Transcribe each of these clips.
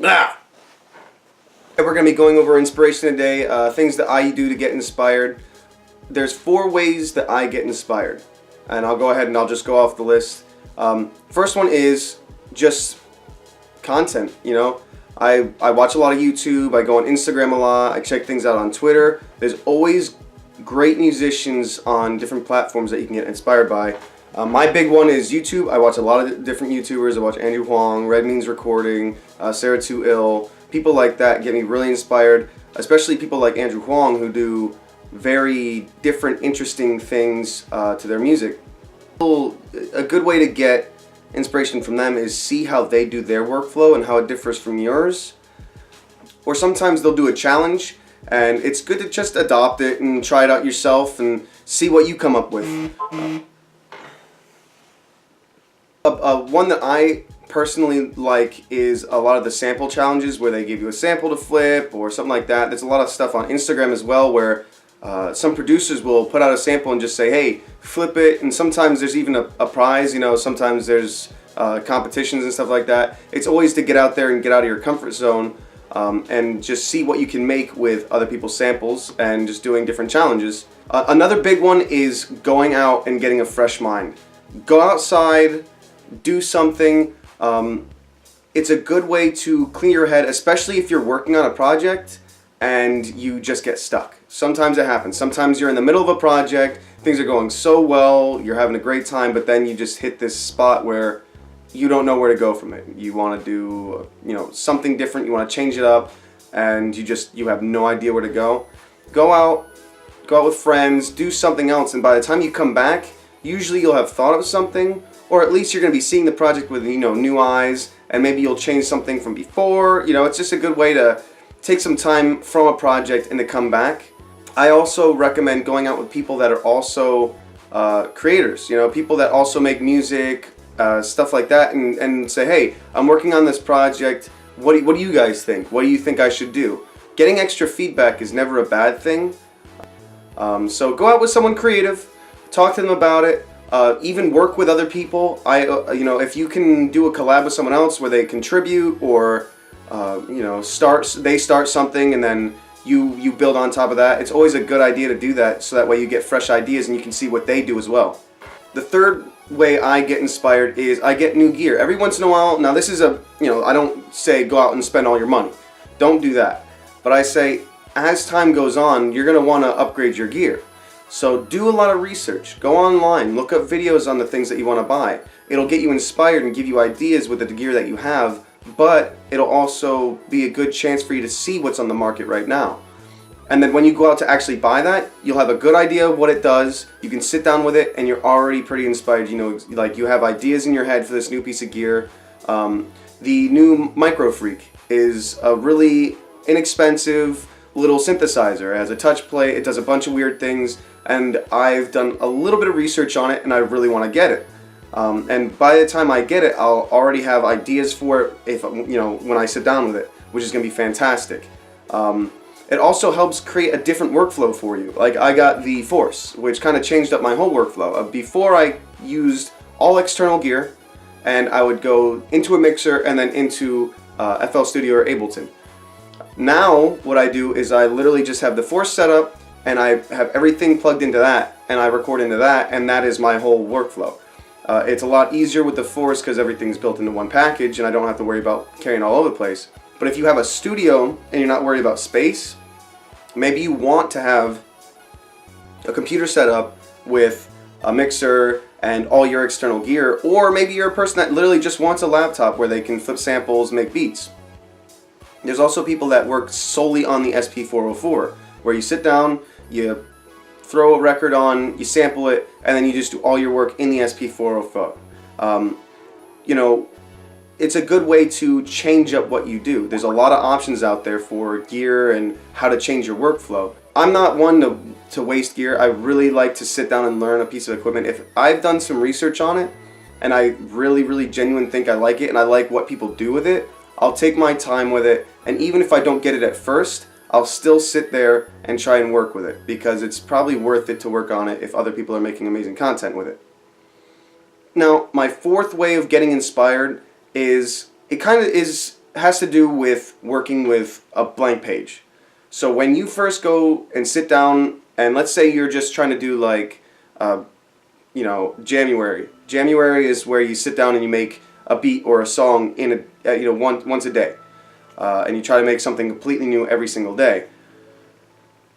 Ah! We're going to be going over inspiration today, things that I do to get inspired. There's 4 ways that I get inspired, and I'll go ahead and I'll just go off the list. First one is just content. You know, I watch a lot of YouTube, I go on Instagram a lot, I check things out on Twitter. There's always great musicians on different platforms that you can get inspired by. My big one is YouTube. I watch a lot of different YouTubers. I watch Andrew Huang, Red Means Recording, Sarah Too Ill. People like that get me really inspired, especially people like Andrew Huang who do very different, interesting things to their music. A good way to get inspiration from them is see how they do their workflow and how it differs from yours. Or sometimes they'll do a challenge, and it's good to just adopt it and try it out yourself and see what you come up with. One that I personally like is a lot of the sample challenges where they give you a sample to flip or something like that. There's a lot of stuff on Instagram as well where some producers will put out a sample and just say, hey, flip it, and sometimes there's even a prize. You know, sometimes there's competitions and stuff like that. It's always to get out there and get out of your comfort zone and just see what you can make with other people's samples and just doing different challenges. Another big one is going out and getting a fresh mind. Go outside, do something. It's a good way to clear your head, especially if you're working on a project and you just get stuck. Sometimes it happens. Sometimes you're in the middle of a project, things are going so well, you're having a great time, but then you just hit this spot where you don't know where to go from it. You want to do, something different, you want to change it up, and you have no idea where to go. Go out with friends, do something else, and by the time you come back, usually you'll have thought of something, or at least you're going to be seeing the project with new eyes, and maybe you'll change something from before. It's just a good way to take some time from a project and to come back. I also recommend going out with people that are also creators, people that also make music, stuff like that, and say, hey, I'm working on this project, what do you guys think? What do you think I should do? Getting extra feedback is never a bad thing. So go out with someone creative, talk to them about it. Even work with other people. If you can do a collab with someone else where they contribute, or they start something and then you build on top of that, it's always a good idea to do that, so that way you get fresh ideas and you can see what they do as well. The third way I get inspired is I get new gear. Every once in a while, now this is I don't say go out and spend all your money. Don't do that. But I say as time goes on, you're going to want to upgrade your gear. So do a lot of research. Go online, look up videos on the things that you want to buy. It'll get you inspired and give you ideas with the gear that you have, but it'll also be a good chance for you to see what's on the market right now. And then when you go out to actually buy that, you'll have a good idea of what it does. You can sit down with it and you're already pretty inspired. You have ideas in your head for this new piece of gear. The new Micro Freak is a really inexpensive little synthesizer. It has a touch plate, it does a bunch of weird things, and I've done a little bit of research on it and I really want to get it. And by the time I get it, I'll already have ideas for it when I sit down with it, which is going to be fantastic. It also helps create a different workflow for you. Like I got the Force, which kind of changed up my whole workflow. Before I used all external gear, and I would go into a mixer and then into FL Studio or Ableton. Now what I do is I literally just have the Force set up and I have everything plugged into that and I record into that, and that is my whole workflow. It's a lot easier with the Force because everything's built into one package and I don't have to worry about carrying all over the place. But if you have a studio and you're not worried about space, maybe you want to have a computer set up with a mixer and all your external gear, or maybe you're a person that literally just wants a laptop where they can flip samples, make beats. There's also people that work solely on the SP404, where you sit down, you throw a record on, you sample it, and then you just do all your work in the SP404. It's a good way to change up what you do. There's a lot of options out there for gear and how to change your workflow. I'm not one to waste gear. I really like to sit down and learn a piece of equipment. If I've done some research on it and I really genuinely think I like it and I like what people do with it, I'll take my time with it, and even if I don't get it at first, I'll still sit there and try and work with it, because it's probably worth it to work on it if other people are making amazing content with it. Now, my fourth way of getting inspired is, it kind of is has to do with working with a blank page. So when you first go and sit down, and let's say you're just trying to do like, January. January is where you sit down and you make a beat or a song in once a day, and you try to make something completely new every single day.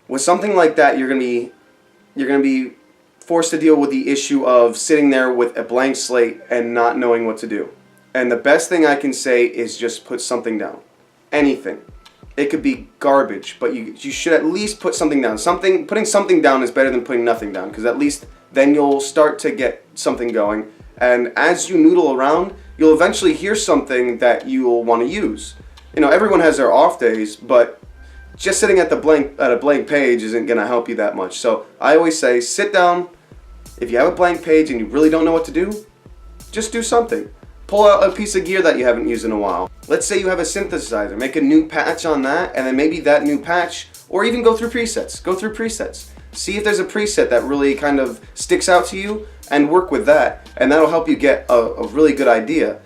With something like that, you're gonna be forced to deal with the issue of sitting there with a blank slate and not knowing what to do. And the best thing I can say is just put something down. Anything. It could be garbage, but you should at least put something down. Putting something down is better than putting nothing down, because at least then you'll start to get something going. And as you noodle around, you'll eventually hear something that you'll want to use. Everyone has their off days, but just sitting at a blank page isn't going to help you that much. So I always say, sit down. If you have a blank page and you really don't know what to do, just do something. Pull out a piece of gear that you haven't used in a while. Let's say you have a synthesizer. Make a new patch on that, and then maybe that new patch, or even go through presets. See if there's a preset that really kind of sticks out to you, and work with that, and that'll help you get a really good idea.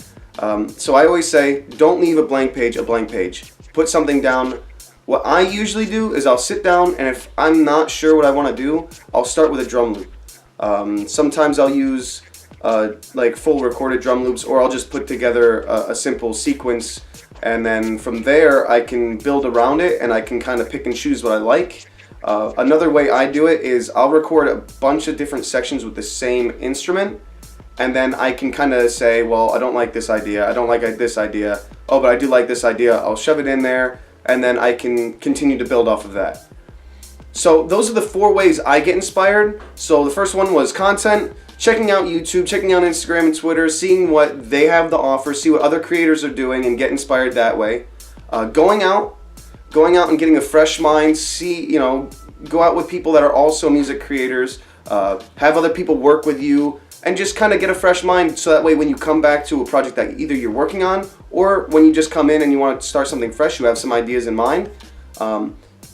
So I always say, don't leave a blank page. Put something down. What I usually do is I'll sit down, and if I'm not sure what I want to do, I'll start with a drum loop. Sometimes I'll use like full recorded drum loops, or I'll just put together a simple sequence, and then from there I can build around it, and I can kind of pick and choose what I like. Another way I do it is I'll record a bunch of different sections with the same instrument, and then I can kind of say, well, I don't like this idea, I don't like this idea, oh, but I do like this idea. I'll shove it in there, and then I can continue to build off of that. So those are the 4 ways I get inspired. So the first one was content, checking out YouTube, checking out Instagram and Twitter, seeing what they have to offer, see what other creators are doing, and get inspired that way. Going out and getting a fresh mind, go out with people that are also music creators, have other people work with you, and just kind of get a fresh mind, so that way when you come back to a project that either you're working on, or when you just come in and you want to start something fresh, you have some ideas in mind.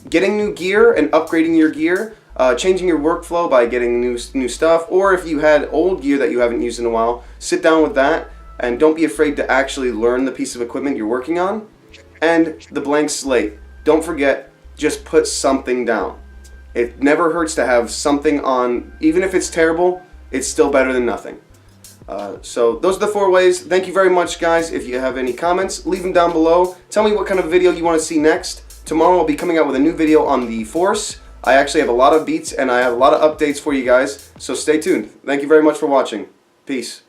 Getting new gear and upgrading your gear, changing your workflow by getting new stuff, or if you had old gear that you haven't used in a while, sit down with that, and don't be afraid to actually learn the piece of equipment you're working on. And the blank slate. Don't forget, just put something down. It never hurts to have something on. Even if it's terrible, it's still better than nothing. So those are the 4 ways. Thank you very much, guys. If you have any comments, leave them down below. Tell me what kind of video you want to see next. Tomorrow I'll be coming out with a new video on the Force. I actually have a lot of beats, and I have a lot of updates for you guys, so stay tuned. Thank you very much for watching. Peace.